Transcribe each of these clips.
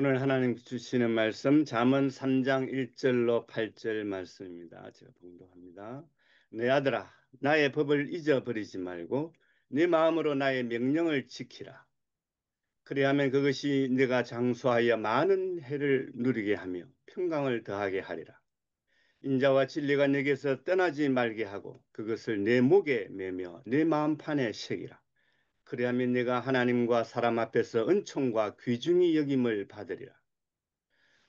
오늘 하나님 주시는 말씀 잠언 3장 1절로 8절 말씀입니다. 제가 봉독합니다. 내 아들아, 나의 법을 잊어버리지 말고 네 마음으로 나의 명령을 지키라. 그리하면 그것이 네가 장수하여 많은 해를 누리게 하며 평강을 더하게 하리라. 인자와 진리가 네게서 떠나지 말게 하고 그것을 내 목에 매며 내 마음판에 새기라. 그리하면 네가 하나님과 사람 앞에서 은총과 귀중히 여김을 받으리라.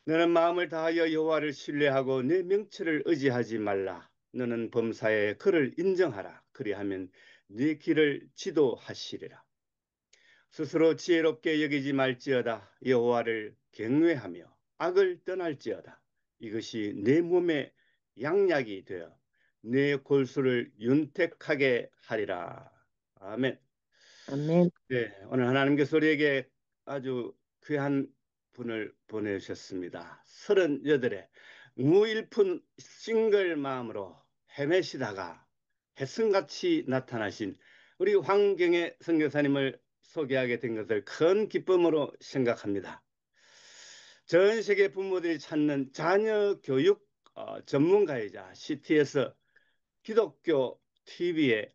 너는 마음을 다하여 여호와를 신뢰하고 내 명철을 의지하지 말라. 너는 범사에 그를 인정하라. 그리하면 네 길을 지도하시리라. 스스로 지혜롭게 여기지 말지어다. 여호와를 경외하며 악을 떠날지어다. 이것이 내 몸의 양약이 되어 내 골수를 윤택하게 하리라. 아멘. 아멘. 네, 오늘 하나님께서 우리에게 아주 귀한 분을 보내주셨습니다. 38의 무일푼 싱글 마음으로 헤매시다가 햇승같이 나타나신 우리 황경의 선교사님을 소개하게 된 것을 큰 기쁨으로 생각합니다. 전 세계 부모들이 찾는 자녀 교육 전문가이자 CTS 기독교 TV의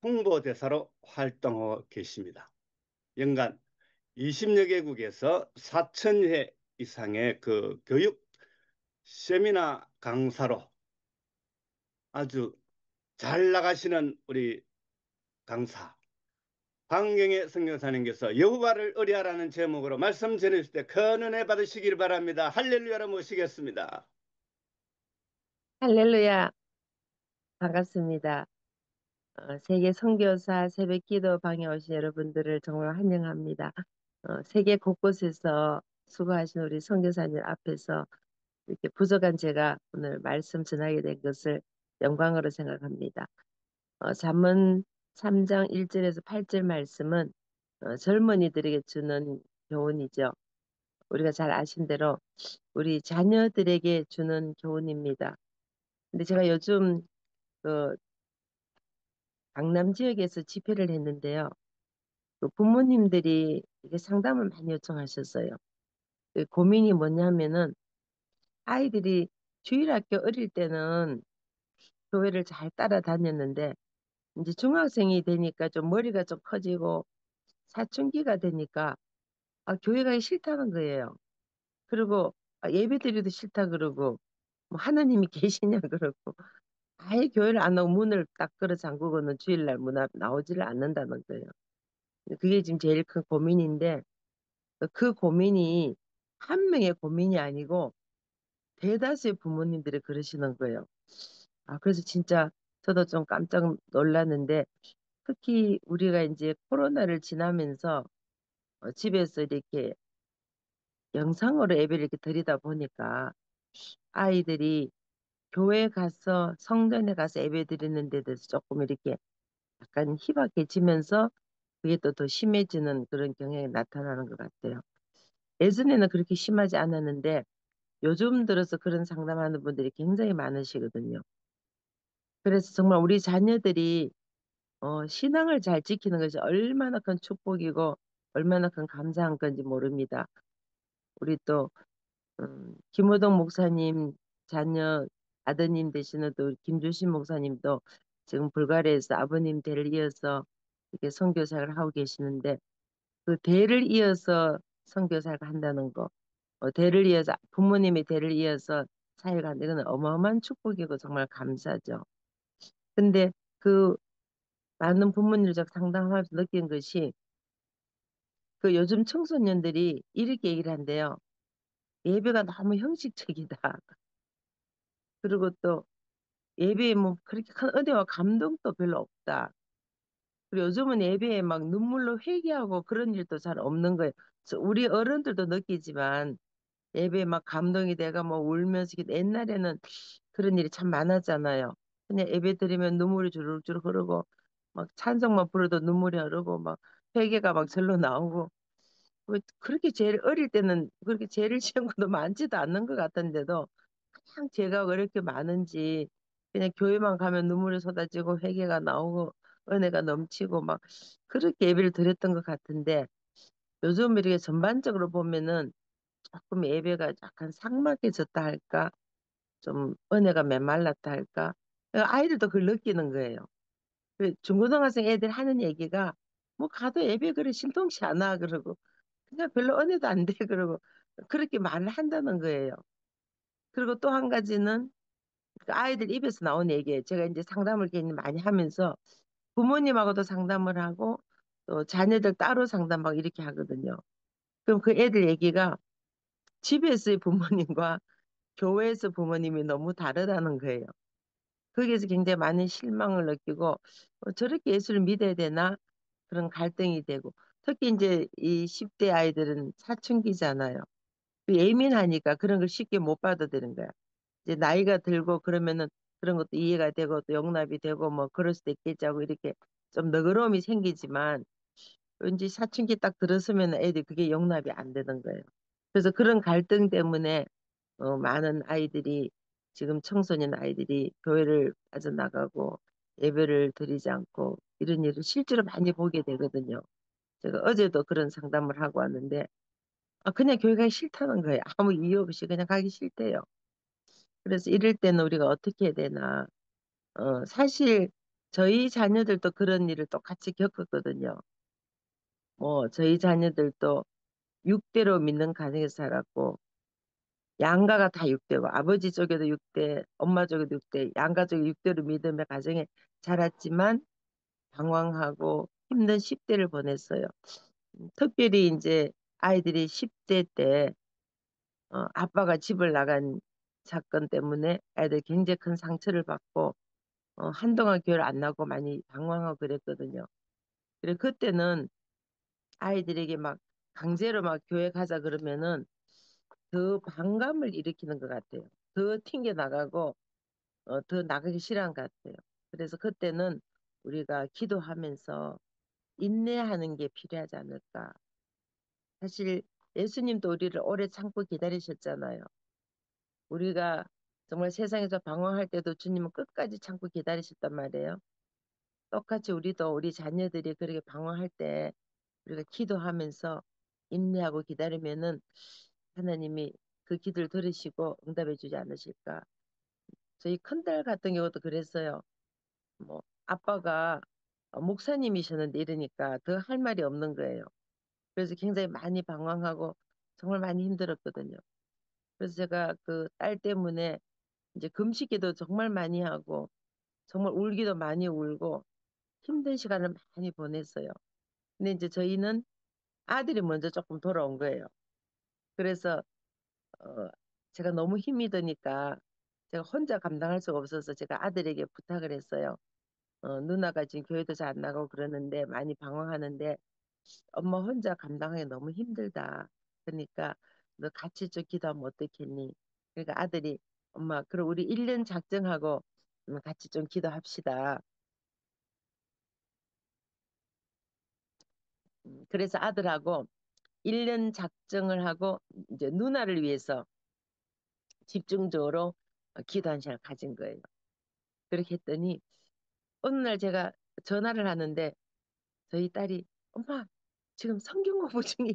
홍보대사로 활동하고 계십니다. 연간 20여 개국에서 4,000회 이상의 그 교육 세미나 강사로 아주 잘 나가시는 우리 강사 황경의 선교사님께서 여호와를 의뢰하라는 제목으로 말씀 전해주실 때 큰 은혜 받으시길 바랍니다. 할렐루야로 모시겠습니다. 할렐루야. 반갑습니다. 세계 선교사 새벽기도 방에 오신 여러분들을 정말 환영합니다. 세계 곳곳에서 수고하신 우리 선교사님 앞에서 이렇게 부족한 제가 오늘 말씀 전하게 된 것을 영광으로 생각합니다. 잠언 3장 1절에서 8절 말씀은 젊은이들에게 주는 교훈이죠. 우리가 잘 아신 대로 우리 자녀들에게 주는 교훈입니다. 근데 제가 요즘 그 강남 지역에서 집회를 했는데요. 그 부모님들이 이게 상담을 많이 요청하셨어요. 그 고민이 뭐냐면은 아이들이 주일학교 어릴 때는 교회를 잘 따라다녔는데 이제 중학생이 되니까 좀 머리가 좀 커지고 사춘기가 되니까 교회 가기 싫다는 거예요. 그리고 예배 드리기도 싫다 그러고 뭐 하나님이 계시냐 그러고 아예 교회를 안 나오고 문을 딱 걸어 잠그고는 주일날 문 앞 나오지를 않는다는 거예요. 그게 지금 제일 큰 고민인데 그 고민이 한 명의 고민이 아니고 대다수의 부모님들이 그러시는 거예요. 그래서 진짜 저도 좀 깜짝 놀랐는데 특히 우리가 이제 코로나를 지나면서 집에서 이렇게 영상으로 예배를 이렇게 드리다 보니까 아이들이 교회 가서 성전에 가서 예배 드리는 데 대해서 조금 이렇게 약간 희박해지면서 그게 또 더 심해지는 그런 경향이 나타나는 것 같아요. 예전에는 그렇게 심하지 않았는데 요즘 들어서 그런 상담하는 분들이 굉장히 많으시거든요. 그래서 정말 우리 자녀들이 신앙을 잘 지키는 것이 얼마나 큰 축복이고 얼마나 큰 감사한 건지 모릅니다. 우리 또 김호동 목사님 자녀 아드님 되시는 또 김주신 목사님도 지금 불가리아에서 아버님 대를 이어서 이렇게 선교사를 하고 계시는데 그 대를 이어서 선교사를 한다는 거, 대를 이어서 부모님의 대를 이어서 사회가 한다는 건 어마어마한 축복이고 정말 감사죠. 근데 그 많은 부모님들 상담하면서 느낀 것이 그 요즘 청소년들이 이렇게 얘기를 한대요. 예배가 너무 형식적이다. 그리고 또 예배에 뭐 그렇게 큰 은혜와 감동도 별로 없다. 그리고 요즘은 예배에 막 눈물로 회개하고 그런 일도 잘 없는 거예요. 그래서 우리 어른들도 느끼지만 예배에 막 감동이 돼가 뭐 울면서 옛날에는 그런 일이 참 많았잖아요. 그냥 예배 드리면 눈물이 주룩주룩 흐르고 막 찬송만 부르도 눈물이 흐르고 막 회개가 막 절로 나오고 그렇게 제일 어릴 때는 그렇게 죄를 지은 것도 많지도 않는 것 같은데도 그냥 죄가 왜 이렇게 많은지 그냥 교회만 가면 눈물이 쏟아지고 회개가 나오고 은혜가 넘치고 막 그렇게 예배를 드렸던 것 같은데 요즘 이렇게 전반적으로 보면은 조금 예배가 약간 삭막해졌다 할까? 좀 은혜가 메말랐다 할까? 아이들도 그걸 느끼는 거예요. 중고등학생 애들 하는 얘기가 뭐 가도 예배 그래 신통치 않아 그러고 그냥 별로 은혜도 안 돼 그러고 그렇게 말을 한다는 거예요. 그리고 또 한 가지는 그 아이들 입에서 나온 얘기예요. 제가 이제 상담을 괜히 많이 하면서 부모님하고도 상담을 하고 또 자녀들 따로 상담하고 이렇게 하거든요. 그럼 그 애들 얘기가 집에서의 부모님과 교회에서 부모님이 너무 다르다는 거예요. 거기에서 굉장히 많은 실망을 느끼고 저렇게 예수를 믿어야 되나 그런 갈등이 되고 특히 이제 이 10대 아이들은 사춘기잖아요. 예민하니까 그런 걸 쉽게 못 받아들이는 거야. 이제 나이가 들고 그러면은 그런 것도 이해가 되고 또 용납이 되고 뭐 그럴 수도 있겠지 하고 이렇게 좀 너그러움이 생기지만 왠지 사춘기 딱 들었으면 애들이 그게 용납이 안 되는 거예요. 그래서 그런 갈등 때문에 많은 아이들이 지금 청소년 아이들이 교회를 빠져나가고 예배를 드리지 않고 이런 일을 실제로 많이 보게 되거든요. 제가 어제도 그런 상담을 하고 왔는데 그냥 교회 가기 싫다는 거예요. 아무 이유 없이 그냥 가기 싫대요. 그래서 이럴 때는 우리가 어떻게 해야 되나. 사실 저희 자녀들도 그런 일을 똑같이 겪었거든요. 뭐 저희 자녀들도 6대로 믿는 가정에서 살았고 양가가 다 6대고 아버지 쪽에도 6대, 엄마 쪽에도 6대, 양가 쪽에 6대로 믿음의 가정에 자랐지만 방황하고 힘든 10대를 보냈어요. 특별히 이제 아이들이 10대 때 아빠가 집을 나간 사건 때문에 애들 굉장히 큰 상처를 받고 한동안 교회를 안 나고 많이 방황하고 그랬거든요. 그래 그때는 아이들에게 막 강제로 막 교회 가자 그러면은 더 반감을 일으키는 것 같아요. 더 튕겨 나가고 더 나가기 싫어한 것 같아요. 그래서 그때는 우리가 기도하면서 인내하는 게 필요하지 않을까. 사실 예수님도 우리를 오래 참고 기다리셨잖아요. 우리가 정말 세상에서 방황할 때도 주님은 끝까지 참고 기다리셨단 말이에요. 똑같이 우리도 우리 자녀들이 그렇게 방황할 때 우리가 기도하면서 인내하고 기다리면은 하나님이 그 기도를 들으시고 응답해 주지 않으실까. 저희 큰딸 같은 경우도 그랬어요. 뭐 아빠가 목사님이셨는데 이러니까 더 할 말이 없는 거예요. 그래서 굉장히 많이 방황하고 정말 많이 힘들었거든요. 그래서 제가 그 딸 때문에 이제 금식기도 정말 많이 하고 정말 울기도 많이 울고 힘든 시간을 많이 보냈어요. 근데 이제 저희는 아들이 먼저 조금 돌아온 거예요. 그래서 어, 제가 너무 힘이 드니까 제가 혼자 감당할 수가 없어서 제가 아들에게 부탁을 했어요. 누나가 지금 교회도 잘 안 나가고 그러는데 많이 방황하는데 엄마 혼자 감당하기 너무 힘들다. 그러니까 너 같이 좀 기도하면 어떻겠니? 그러니까 아들이 엄마 그럼 우리 1년 작정하고 같이 좀 기도합시다. 그래서 아들하고 1년 작정을 하고 이제 누나를 위해서 집중적으로 기도한 시간을 가진 거예요. 그렇게 했더니 어느 날 제가 전화를 하는데 저희 딸이 엄마 지금 성경 공부 중이야.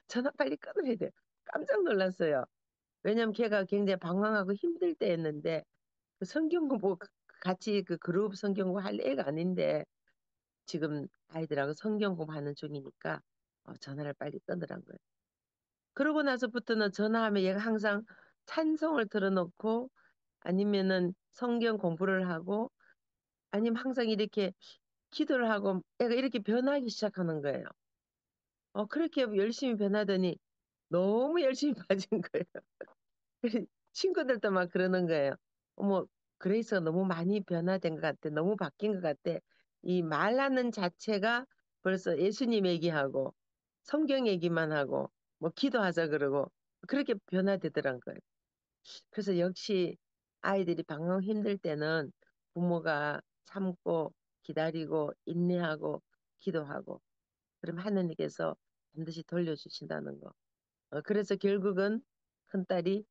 전화 빨리 끊어야 돼. 깜짝 놀랐어요. 왜냐면 걔가 굉장히 방황하고 힘들 때였는데 그 성경 공부 같이 그 그룹 성경 공부 할 애가 아닌데 지금 아이들하고 성경 공부하는 중이니까 전화를 빨리 끊으란 거예요. 그러고 나서부터는 전화하면 얘가 항상 찬송을 틀어놓고 아니면은 성경 공부를 하고 아니면 항상 이렇게 기도를 하고 애가 이렇게 변하기 시작하는 거예요. 그렇게 열심히 변하더니 너무 열심히 빠진 거예요. 친구들도 막 그러는 거예요. 어머, 그레이스가 너무 많이 변화된 것 같아. 너무 바뀐 것 같아. 이 말하는 자체가 벌써 예수님 얘기하고 성경 얘기만 하고 뭐 기도하자 그러고 그렇게 변화되더란 거예요. 그래서 역시 아이들이 방황 힘들 때는 부모가 참고 기다리고 인내하고 기도하고 그럼 하느님께서 반드시 돌려주신다는 거. 그래서 결국은 큰딸이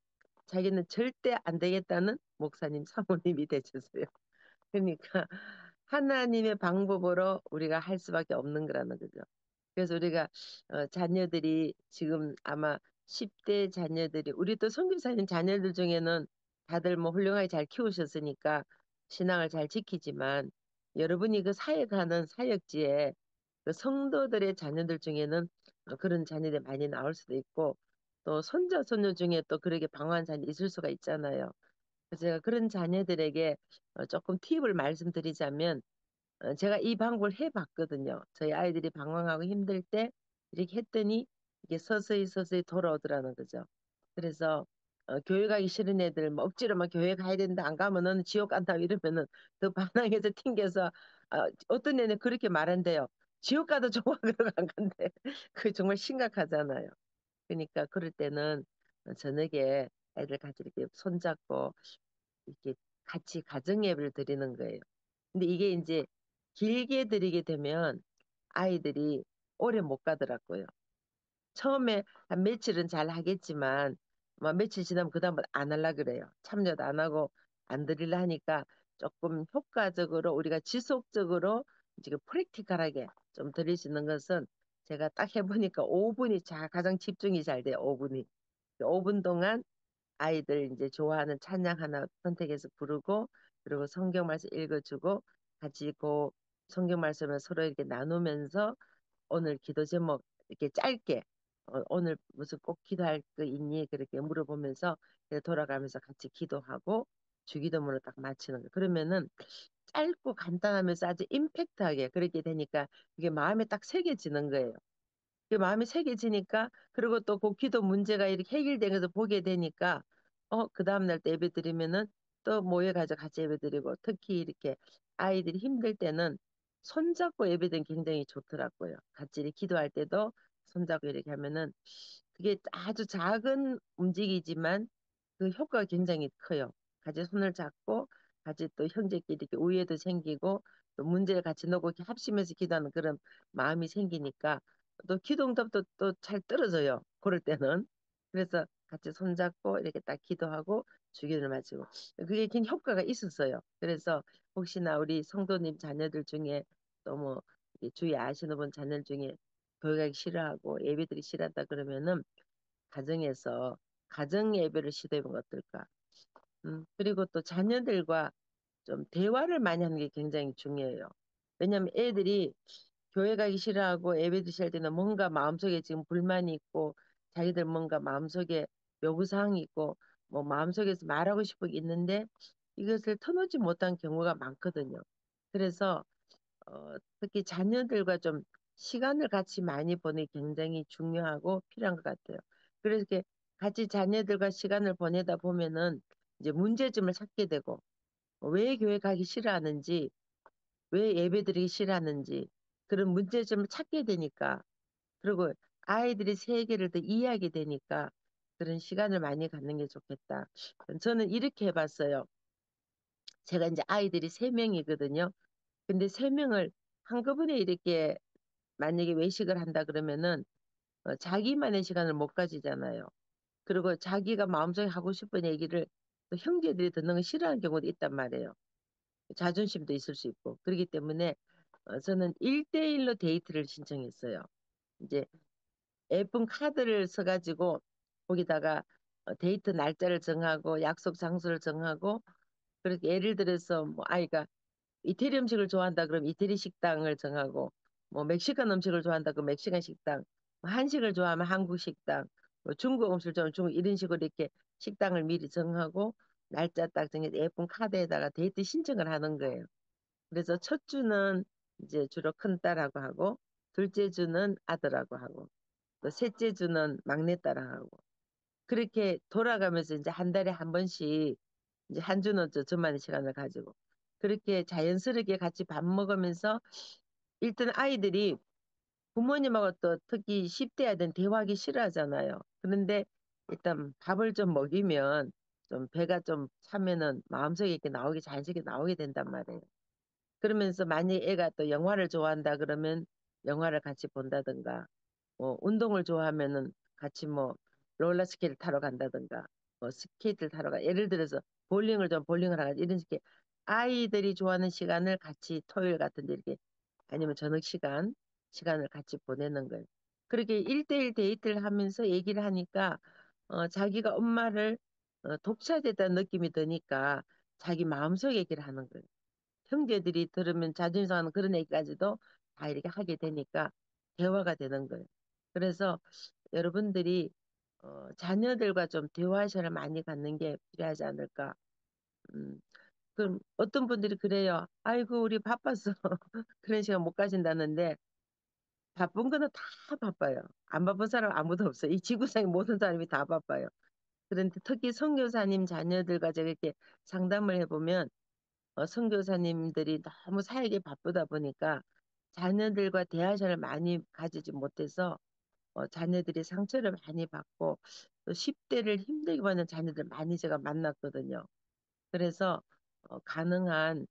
자기는 절대 안 되겠다는 목사님 사모님이 되셨어요. 그러니까 하나님의 방법으로 우리가 할 수밖에 없는 거라는 거죠. 그래서 우리가 자녀들이 지금 아마 10대 자녀들이 우리 또 선교사님 자녀들 중에는 다들 뭐 훌륭하게 잘 키우셨으니까 신앙을 잘 지키지만 여러분이 그 사역하는 사역지에 그 성도들의 자녀들 중에는 그런 자녀들이 많이 나올 수도 있고 또 손자 손녀 중에 또 그렇게 방황한 자녀 있을 수가 있잖아요. 그래서 제가 그런 자녀들에게 조금 팁을 말씀드리자면 제가 이 방법을 해봤거든요. 저희 아이들이 방황하고 힘들 때 이렇게 했더니 이게 서서히 서서히 돌아오더라는 거죠. 그래서 교회 가기 싫은 애들 뭐 억지로 막 교회 가야 된다 안 가면은 지옥 간다 이러면은 더 반항해서 튕겨서 어떤 애는 그렇게 말한대요. 지옥 가도 좋아 그러고 안 간대. 그게 정말 심각하잖아요. 그러니까 그럴 때는 저녁에 애들 같이 이렇게 손잡고 이렇게 같이 가정 예배를 드리는 거예요. 근데 이게 이제 길게 드리게 되면 아이들이 오래 못 가더라고요. 처음에 한 며칠은 잘 하겠지만 뭐 며칠 지나면 그다음부터 안 할라 그래요. 참여도 안 하고 안 드리려 하니까 조금 효과적으로 우리가 지속적으로 지금 프랙티컬하게 좀 드릴 수 있는 것은 제가 딱 해보니까 5분이 가장 집중이 잘 돼요. 5분이. 5분 동안 아이들 이제 좋아하는 찬양 하나 선택해서 부르고 그리고 성경 말씀 읽어주고 같이 그 성경 말씀을 서로 이렇게 나누면서 오늘 기도 제목 이렇게 짧게 오늘 무슨 꼭 기도할 거 있니? 그렇게 물어보면서 돌아가면서 같이 기도하고 주기도문을 딱 마치는 거. 그러면은 짧고 간단하면서 아주 임팩트하게 그렇게 되니까 이게 마음에 딱 새겨지는 거예요. 그 마음이 새겨지니까 그리고 또 그 기도 문제가 이렇게 해결된 것을 보게 되니까 그 다음날 또 예배 드리면은 또 모여가지고 같이 예배 드리고 특히 이렇게 아이들이 힘들 때는 손잡고 예배드리면 굉장히 좋더라고요. 같이 이렇게 기도할 때도 손잡고 이렇게 하면은 그게 아주 작은 움직이지만 그 효과가 굉장히 커요. 같이 손을 잡고 같이 또 형제끼리 이렇게 우애도 생기고 또 문제를 같이 놓고 이렇게 합심해서 기도하는 그런 마음이 생기니까 또 기도응답도 또 잘 떨어져요. 그럴 때는. 그래서 같이 손잡고 이렇게 딱 기도하고 주기도를 마치고 그게 굉장히 효과가 있었어요. 그래서 혹시나 우리 성도님 자녀들 중에 또 뭐 주위 아시는 분 자녀 중에 교회 가기 싫어하고 예배드리기 싫어한다 그러면은 가정에서 가정 예배를 시도해보면 어떨까? 그리고 또 자녀들과 좀 대화를 많이 하는 게 굉장히 중요해요. 왜냐하면 애들이 교회 가기 싫어하고 예배 드실 때는 뭔가 마음속에 지금 불만이 있고 자기들 뭔가 마음속에 요구사항이 있고 뭐 마음속에서 말하고 싶은 게 있는데 이것을 터놓지 못한 경우가 많거든요. 그래서 특히 자녀들과 좀 시간을 같이 많이 보내기 굉장히 중요하고 필요한 것 같아요. 그래서 이렇게 같이 자녀들과 시간을 보내다 보면은 이제 문제점을 찾게 되고 왜 교회 가기 싫어하는지 왜 예배드리기 싫어하는지 그런 문제점을 찾게 되니까 그리고 아이들이 세계를 더 이해하게 되니까 그런 시간을 많이 갖는 게 좋겠다. 저는 이렇게 해봤어요. 제가 이제 아이들이 세 명이거든요. 근데 세 명을 한꺼번에 이렇게 만약에 외식을 한다 그러면은 자기만의 시간을 못 가지잖아요. 그리고 자기가 마음속에 하고 싶은 얘기를 또 형제들이 듣는 거 싫어하는 경우도 있단 말이에요. 자존심도 있을 수 있고. 그렇기 때문에 저는 1대1로 데이트를 신청했어요. 이제 예쁜 카드를 써가지고 거기다가 데이트 날짜를 정하고 약속 장소를 정하고 그렇게 예를 들어서 뭐 아이가 이태리 음식을 좋아한다 그러면 이태리 식당을 정하고 뭐 멕시칸 음식을 좋아한다 그러면 멕시칸 식당 뭐 한식을 좋아하면 한국 식당 뭐 중국 음식을 좋아하면 중국 이런 식으로 이렇게 식당을 미리 정하고 날짜 딱 정해서 예쁜 카드에다가 데이트 신청을 하는 거예요. 그래서 첫 주는 이제 주로 큰 딸하고 하고 둘째 주는 아들하고 하고 또 셋째 주는 막내 딸하고 그렇게 돌아가면서 이제 한 달에 한 번씩 이제 한 주는 저만의 시간을 가지고 그렇게 자연스럽게 같이 밥 먹으면서 일단 아이들이 부모님하고 또 특히 10대 아이들은 대화하기 싫어하잖아요. 그런데 일단 밥을 좀 먹이면 좀 배가 좀 차면은 마음속에 이렇게 나오게 자연스럽게 나오게 된단 말이에요. 그러면서 만약 애가 또 영화를 좋아한다 그러면 영화를 같이 본다든가 운동을 좋아하면은 같이 뭐 롤러스케이트 타러 간다든가 뭐 스케이트를 타러 가 예를 들어서 볼링을 좀 볼링을 하가 이런 식의 아이들이 좋아하는 시간을 같이 토요일 같은 데 이렇게 아니면 저녁 시간을 같이 보내는 거예요. 그렇게 1대1 데이트를 하면서 얘기를 하니까 자기가 엄마를 독차지했다는 느낌이 드니까 자기 마음속 얘기를 하는 거예요. 형제들이 들으면 자존심 상하는 그런 얘기까지도 다 이렇게 하게 되니까 대화가 되는 거예요. 그래서 여러분들이 자녀들과 좀 대화 시간을 많이 갖는 게 필요하지 않을까. 음, 그럼 어떤 분들이 그래요. 아이고, 우리 바빠서 그런 시간 못 가진다는데 바쁜 거는 다 바빠요. 안 바쁜 사람 아무도 없어요. 이 지구상의 모든 사람이 다 바빠요. 그런데 특히 선교사님 자녀들과 제가 이렇게 상담을 해보면 선교사님들이 너무 사역에 바쁘다 보니까 자녀들과 대화 시간을 많이 가지지 못해서 자녀들이 상처를 많이 받고 또 10대를 힘들게 받는 자녀들 많이 제가 만났거든요. 그래서 가능한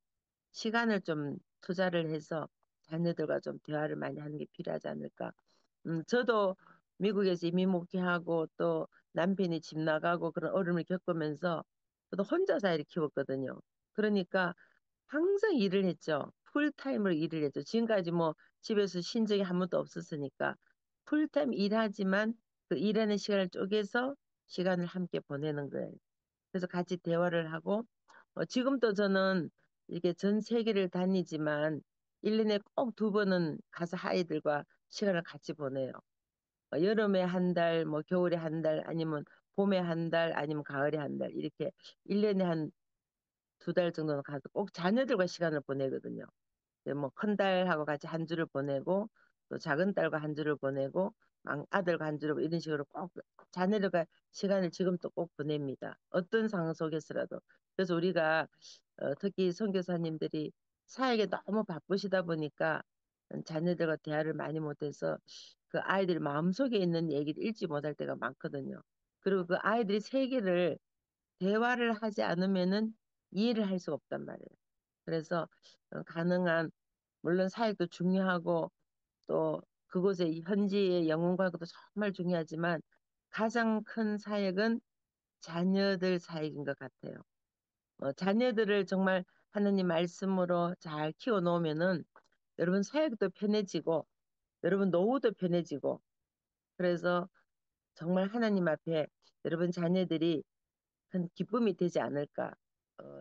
시간을 좀 투자를 해서 자녀들과 좀 대화를 많이 하는 게 필요하지 않을까. 저도 미국에서 이민 목회하고 또 남편이 집 나가고 그런 어려움을 겪으면서 저도 혼자 아이를 키웠거든요. 그러니까 항상 일을 했죠. 풀타임으로 일을 했죠. 지금까지 뭐 집에서 쉰 적이 한 번도 없었으니까 풀타임 일하지만 그 일하는 시간을 쪼개서 시간을 함께 보내는 거예요. 그래서 같이 대화를 하고 지금도 저는 이렇게 전 세계를 다니지만 1년에 꼭 2번은 가서 아이들과 시간을 같이 보내요. 여름에 한 달, 뭐 겨울에 한 달, 아니면 봄에 한 달, 아니면 가을에 한 달, 이렇게 1년에 한 2달 정도는 가서 꼭 자녀들과 시간을 보내거든요. 뭐큰 딸하고 같이 한 주를 보내고 또 작은 딸과 한 주를 보내고 아들과 한 주를 이런 식으로 꼭 자녀들과 시간을 지금도 꼭 보냅니다. 어떤 상황 속에서라도. 그래서 우리가 특히 선교사님들이 사역에 너무 바쁘시다 보니까 자녀들과 대화를 많이 못해서 그 아이들 마음속에 있는 얘기를 읽지 못할 때가 많거든요. 그리고 그 아이들이 세계를 대화를 하지 않으면은 이해를 할 수가 없단 말이에요. 그래서 가능한 물론 사역도 중요하고 또 그곳의 현지의 영혼과도 정말 중요하지만 가장 큰 사역은 자녀들 사역인 것 같아요. 자녀들을 정말 하느님 말씀으로 잘 키워 놓으면은 여러분 사역도 편해지고 여러분 노후도 편해지고 그래서 정말 하나님 앞에 여러분 자녀들이 큰 기쁨이 되지 않을까.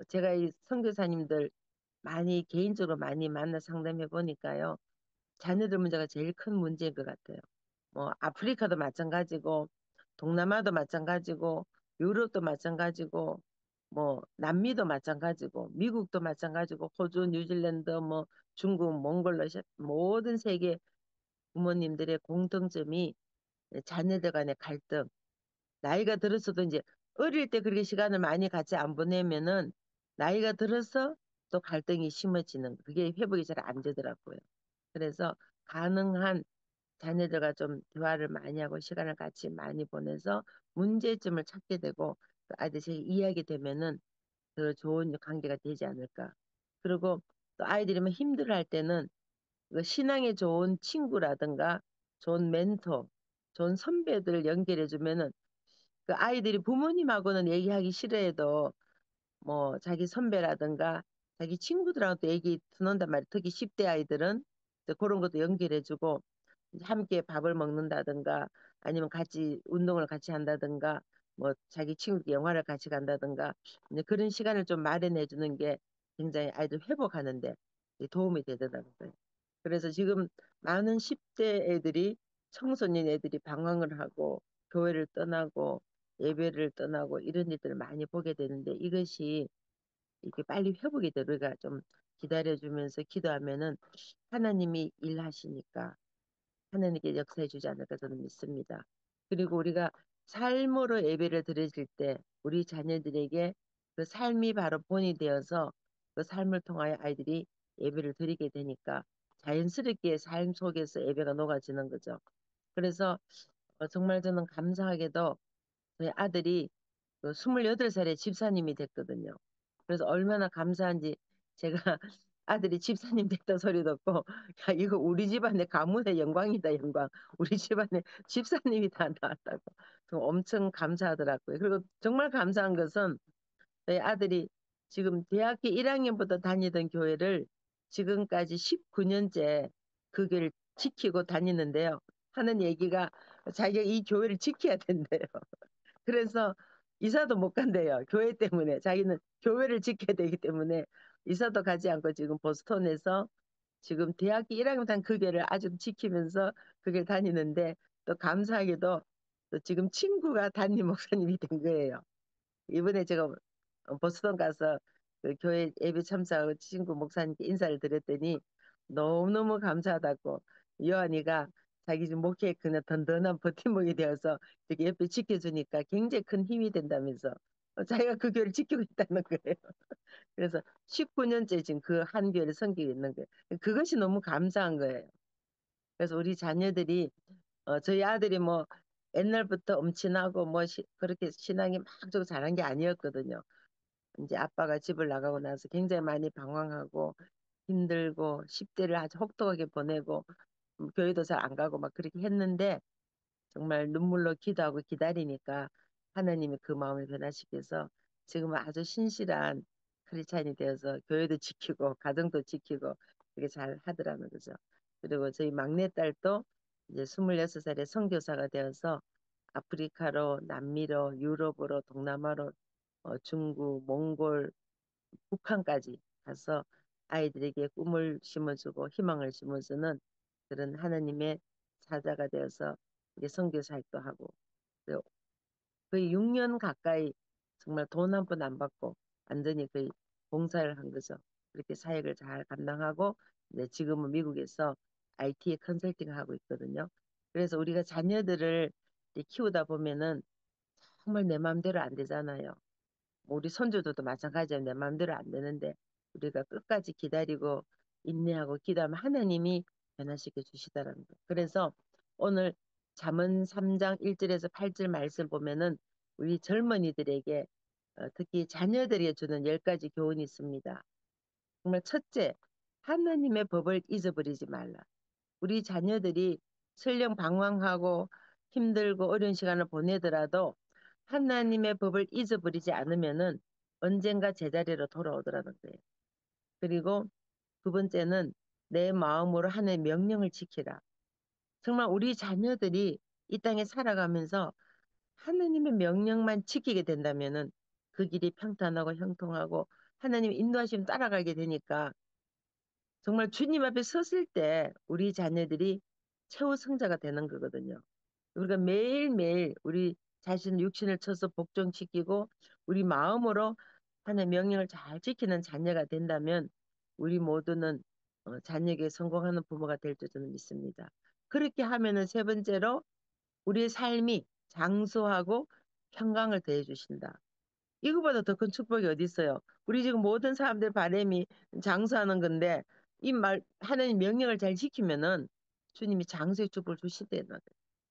제가 이 선교사님들 많이 개인적으로 많이 만나 상담해 보니까요. 자녀들 문제가 제일 큰 문제인 것 같아요. 뭐 아프리카도 마찬가지고 동남아도 마찬가지고 유럽도 마찬가지고 뭐 남미도 마찬가지고 미국도 마찬가지고 호주, 뉴질랜드, 뭐 중국, 몽골, 러시아 모든 세계 부모님들의 공통점이 자녀들 간의 갈등. 나이가 들었어도 이제 어릴 때 그렇게 시간을 많이 같이 안 보내면은 나이가 들어서 또 갈등이 심해지는 그게 회복이 잘 안 되더라고요. 그래서 가능한 자녀들과 좀 대화를 많이 하고 시간을 같이 많이 보내서 문제점을 찾게 되고 그 아이들이 이해하게 되면은 더 좋은 관계가 되지 않을까. 그리고 또 아이들이 뭐 힘들어할 때는 그 신앙에 좋은 친구라든가 좋은 멘토, 좋은 선배들을 연결해 주면은 그 아이들이 부모님하고는 얘기하기 싫어해도 뭐 자기 선배라든가 자기 친구들하고도 얘기 듣는단 말이에요. 특히 10대 아이들은 그런 것도 연결해주고 함께 밥을 먹는다든가 아니면 같이 운동을 같이 한다든가 뭐 자기 친구 영화를 같이 간다든가 이제 그런 시간을 좀 마련해 주는 게 굉장히 아이들 회복하는데 도움이 되더라고요. 그래서 지금 많은 10대 애들이 청소년 애들이 방황을 하고 교회를 떠나고 예배를 떠나고 이런 일들을 많이 보게 되는데 이것이 이렇게 빨리 회복이 되우가좀 기다려주면서 기도하면은 하나님이 일하시니까 하나님께 역사해 주지 않을까 저는 믿습니다. 그리고 우리가 삶으로 예배를 드려질 때 우리 자녀들에게 그 삶이 바로 본이 되어서 그 삶을 통하여 아이들이 예배를 드리게 되니까 자연스럽게 삶 속에서 예배가 녹아지는 거죠. 그래서 정말 저는 감사하게도 저희 아들이 그 28살에 집사님이 됐거든요. 그래서 얼마나 감사한지 제가 아들이 집사님 됐다 소리 듣고 야 이거 우리 집안의 가문의 영광이다 영광. 우리 집안에 집사님이 다 나왔다고. 엄청 감사하더라고요. 그리고 정말 감사한 것은 저희 아들이 지금 대학교 1학년부터 다니던 교회를 지금까지 19년째 그 교회를 지키고 다니는데요. 하는 얘기가 자기가 이 교회를 지켜야 된대요. 그래서 이사도 못 간대요. 교회 때문에. 자기는 교회를 지켜야 되기 때문에 이사도 가지 않고 지금 보스턴에서 지금 대학교 1학년 단 그 교회를 아주 지키면서 그 교회를 다니는데 또 감사하게도 또 지금 친구가 담임 목사님이 된 거예요. 이번에 제가 보스턴 가서 그 교회 예배 참석하고 친구 목사님께 인사를 드렸더니 너무너무 감사하다고 요한이가 자기 집 목회에 그냥 든든한 버팀목이 되어서 이렇게 옆에 지켜주니까 굉장히 큰 힘이 된다면서 자기가 그 교회를 지키고 있다는 거예요. 그래서 19년째 지금 그 한 교회를 섬기고 있는 거예요. 그것이 너무 감사한 거예요. 그래서 우리 자녀들이 저희 아들이 뭐 옛날부터 엄친하고 뭐 그렇게 신앙이 막 좀 잘한 게 아니었거든요. 이제 아빠가 집을 나가고 나서 굉장히 많이 방황하고 힘들고 10대를 아주 혹독하게 보내고 교회도 잘 안 가고 막 그렇게 했는데 정말 눈물로 기도하고 기다리니까 하나님이 그 마음을 변화시켜서 지금은 아주 신실한 크리스찬이 되어서 교회도 지키고 가정도 지키고 그렇게 잘 하더라는 거죠. 그리고 저희 막내딸도 이제 26살에 선교사가 되어서 아프리카로 남미로 유럽으로 동남아로 중국 몽골 북한까지 가서 아이들에게 꿈을 심어주고 희망을 심어주는 그런 하나님의 사자가 되어서 이제 선교사역도 하고 거의 6년 가까이 정말 돈 한 푼 안 받고 완전히 거의 봉사를 한 거죠. 그렇게 사역을 잘 감당하고 네, 지금은 미국에서 IT 컨설팅 하고 있거든요. 그래서 우리가 자녀들을 키우다 보면은 정말 내 마음대로 안 되잖아요. 뭐 우리 손주들도 마찬가지예요. 내 마음대로 안 되는데 우리가 끝까지 기다리고 인내하고 기도하면 하나님이 변화시켜 주시더라는 거예요. 그래서 오늘 잠언 3장 1절에서 8절 말씀 보면은 우리 젊은이들에게 특히 자녀들에게 주는 10가지 교훈이 있습니다. 정말 첫째, 하나님의 법을 잊어버리지 말라. 우리 자녀들이 설령 방황하고 힘들고 어려운 시간을 보내더라도 하나님의 법을 잊어버리지 않으면은 언젠가 제자리로 돌아오더라는 거예요. 그리고 두 번째는 내 마음으로 하나님의 명령을 지키라. 정말 우리 자녀들이 이 땅에 살아가면서 하나님의 명령만 지키게 된다면은 그 길이 평탄하고 형통하고 하나님 인도하시면 따라가게 되니까 정말 주님 앞에 섰을 때 우리 자녀들이 최후 승자가 되는 거거든요. 우리가 매일매일 우리 자신 육신을 쳐서 복종시키고 우리 마음으로 하나님의 명령을 잘 지키는 자녀가 된다면 우리 모두는 자녀에게 성공하는 부모가 될 줄 저는 믿습니다. 그렇게 하면은 세 번째로 우리의 삶이 장수하고 평강을 더해 주신다. 이거보다 더 큰 축복이 어디 있어요? 우리 지금 모든 사람들 바람이 장수하는 건데 이 말 하나님 명령을 잘 지키면은 주님이 장수의 축복을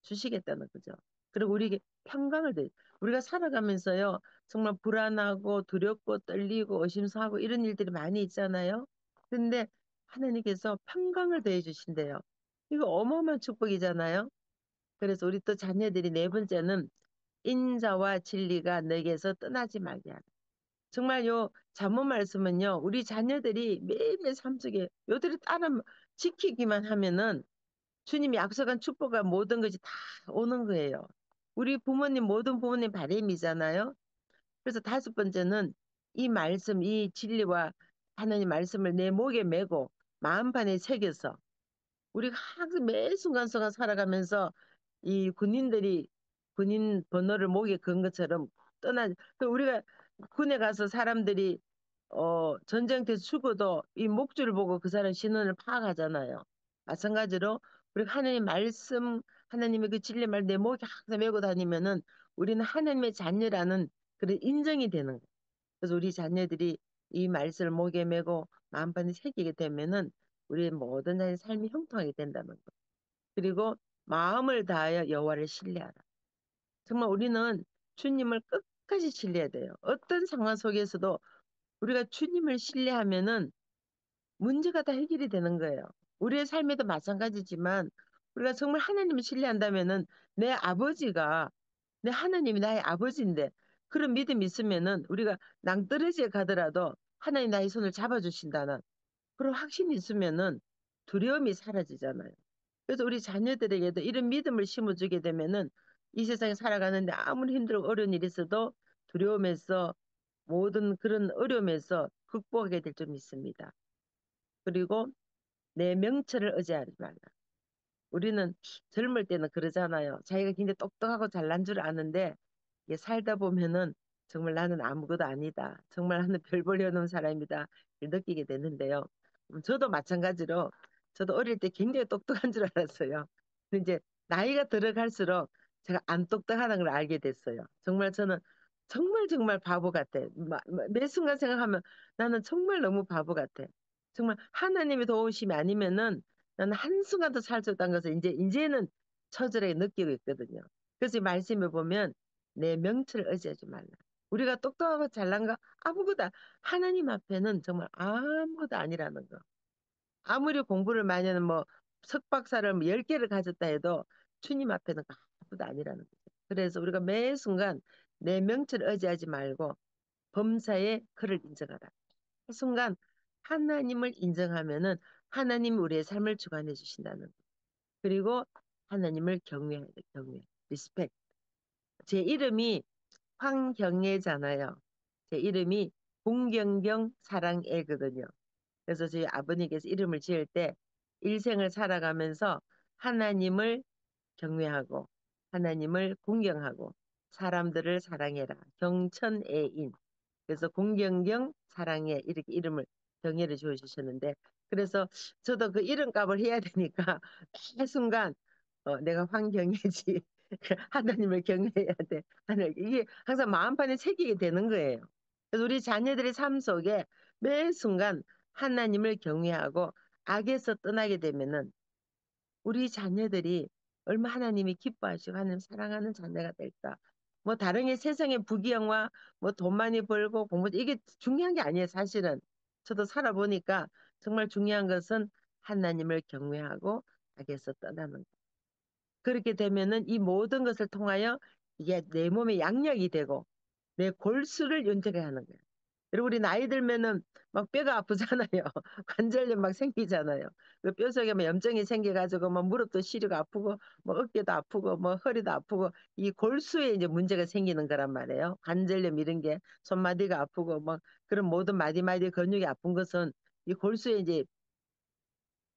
주시겠다는 거죠. 그리고 우리에게 평강을 드 우리가 살아가면서요 정말 불안하고 두렵고 떨리고 의심스하고 이런 일들이 많이 있잖아요. 근데 하나님께서 평강을 더해 주신대요. 이거 어마어마한 축복이잖아요. 그래서 우리 또 자녀들이 네 번째는 인자와 진리가 너에게서 떠나지 말게 하라. 정말 요 잠언 말씀은요, 우리 자녀들이 매일매일 삶 속에 요들을 따라 지키기만 하면은 주님이 약속한 축복과 모든 것이 다 오는 거예요. 우리 부모님, 모든 부모님 바람이잖아요. 그래서 다섯 번째는 이 말씀, 이 진리와 하나님 말씀을 내 목에 메고 마음판에 새겨서 우리가 항상 매 순간순간 살아가면서 이 군인들이 군인 번호를 목에 건 것처럼 우리가 군에 가서 사람들이 전쟁터에서 죽어도 이 목줄을 보고 그 사람 신원을 파악하잖아요. 마찬가지로 우리가 하나님 말씀, 하나님의 그 진리 말 내 목에 항상 메고 다니면은 우리는 하나님의 자녀라는 그런 인정이 되는 거예요. 그래서 우리 자녀들이 이 말씀을 목에 메고 마음판에 새기게 되면은 우리의 모든 자의 삶이 형통하게 된다는 거. 그리고 마음을 다하여 여호와를 신뢰하라. 정말 우리는 주님을 끝까지 신뢰해야 돼요. 어떤 상황 속에서도 우리가 주님을 신뢰하면은 문제가 다 해결이 되는 거예요. 우리의 삶에도 마찬가지지만 우리가 정말 하나님을 신뢰한다면은 내 아버지가 내 하나님이 나의 아버지인데 그런 믿음이 있으면은 우리가 낭떠러지에 가더라도 하나님 나의 손을 잡아주신다는 그런 확신이 있으면은 두려움이 사라지잖아요. 그래서 우리 자녀들에게도 이런 믿음을 심어주게 되면은 이 세상에 살아가는데 아무리 힘들고 어려운 일이 있어도 두려움에서 모든 그런 어려움에서 극복하게 될 줄 믿습니다. 그리고 내 명철을 의지하지 말라. 우리는 젊을 때는 그러잖아요. 자기가 굉장히 똑똑하고 잘난 줄 아는데 이게 살다 보면은 정말 나는 아무것도 아니다. 정말 나는 별 볼일 없는 사람이다. 이렇게 느끼게 되는데요. 저도 마찬가지로 저도 어릴 때 굉장히 똑똑한 줄 알았어요. 근데 이제 나이가 들어갈수록 제가 안 똑똑하다는 걸 알게 됐어요. 정말 저는 정말 정말 바보 같아. 매 순간 생각하면 나는 정말 너무 바보 같아. 정말 하나님의 도우심이 아니면은 나는 한순간도 살 수 없다는 것을 이제는 처절하게 느끼고 있거든요. 그래서 이 말씀을 보면 내 명철을 의지하지 말라. 우리가 똑똑하고 잘난 거 아무것도 하나님 앞에는 정말 아무것도 아니라는 거. 아무리 공부를 많이 하는 뭐 석박사를 뭐 10개를 가졌다 해도 주님 앞에는 아무것도 아니라는 거죠. 그래서 우리가 매 순간 내 명철을 의지하지 말고 범사에 그를 인정하라. 그 순간 하나님을 인정하면은 하나님이 우리의 삶을 주관해 주신다는 거. 그리고 하나님을 경외해야 돼, 경외. 리스펙. 제 이름이 황경애잖아요. 제 이름이 공경경 사랑애거든요. 그래서 저희 아버님께서 이름을 지을 때 일생을 살아가면서 하나님을 경외하고 하나님을 공경하고 사람들을 사랑해라. 경천애인. 그래서 공경경 사랑해 이렇게 이름을 경애를 지어주셨는데 그래서 저도 그 이름값을 해야 되니까 매 순간 내가 황경애지 하나님을 경외해야 돼. 하늘 이게 항상 마음판에 새기게 되는 거예요. 그래서 우리 자녀들의 삶 속에 매 순간 하나님을 경외하고 악에서 떠나게 되면은 우리 자녀들이 얼마 하나님이 기뻐하시고 하나님 사랑하는 자녀가 될까? 뭐 다른 게 세상의 부귀영화, 뭐 돈 많이 벌고 공부 이게 중요한 게 아니에요. 사실은 저도 살아보니까 정말 중요한 것은 하나님을 경외하고 악에서 떠나는 거. 그렇게 되면은 이 모든 것을 통하여 이게 내 몸의 양력이 되고 내 골수를 윤택해 하는 거예요. 그리고 우리 나이 들면은 막 뼈가 아프잖아요. 관절염 막 생기잖아요. 그 뼈 속에 뭐 염증이 생겨가지고 뭐 무릎도 시리가 아프고 뭐 어깨도 아프고 뭐 허리도 아프고 이 골수에 이제 문제가 생기는 거란 말이에요. 관절염 이런 게 손마디가 아프고 뭐 그런 모든 마디마디 근육이 아픈 것은 이 골수에 이제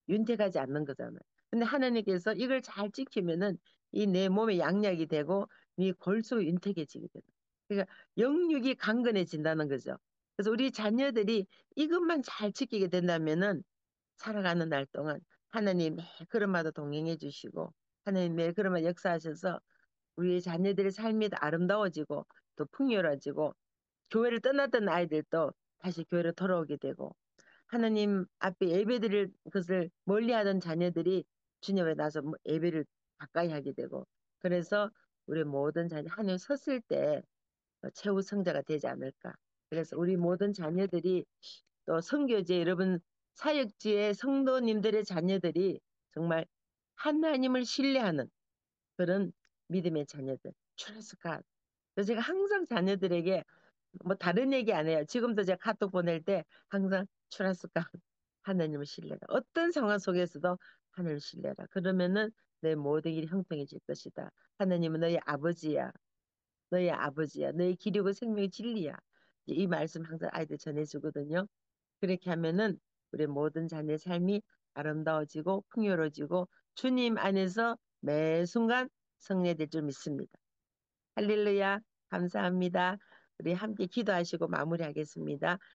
윤택하지 않는 거잖아요. 근데 하나님께서 이걸 잘 지키면은 이 내 몸에 양약이 되고 네 골수가 윤택해지게 돼요. 그러니까 영육이 강건해진다는 거죠. 그래서 우리 자녀들이 이것만 잘 지키게 된다면은 살아가는 날 동안 하나님 매 걸음마다 동행해 주시고 하나님 매 걸음마다 역사하셔서 우리 자녀들의 삶이 아름다워지고 또 풍요로워지고 교회를 떠났던 아이들도 다시 교회로 돌아오게 되고 하나님 앞에 예배드릴 것을 멀리하던 자녀들이 주님에 나서 예배를 가까이 하게 되고 그래서 우리 모든 자녀 하나님 섰을 때 최후 성자가 되지 않을까. 그래서 우리 모든 자녀들이 또 선교제 여러분 사역지의 성도님들의 자녀들이 정말 하나님을 신뢰하는 그런 믿음의 자녀들. Trust God. 그래서 제가 항상 자녀들에게 뭐 다른 얘기 안 해요. 지금도 제가 카톡 보낼 때 항상 Trust God. 하나님을 신뢰라. 어떤 상황 속에서도 하나님을 신뢰라. 그러면은 내 모든 일이 형통해질 것이다. 하나님은 너희 아버지야. 너희 아버지야. 너희 기르고 생명의 진리야. 이 말씀 항상 아이들 전해주거든요. 그렇게 하면은 우리 모든 자녀의 삶이 아름다워지고 풍요로워지고 주님 안에서 매 순간 승리될 줄 믿습니다. 할렐루야. 감사합니다. 우리 함께 기도하시고 마무리하겠습니다.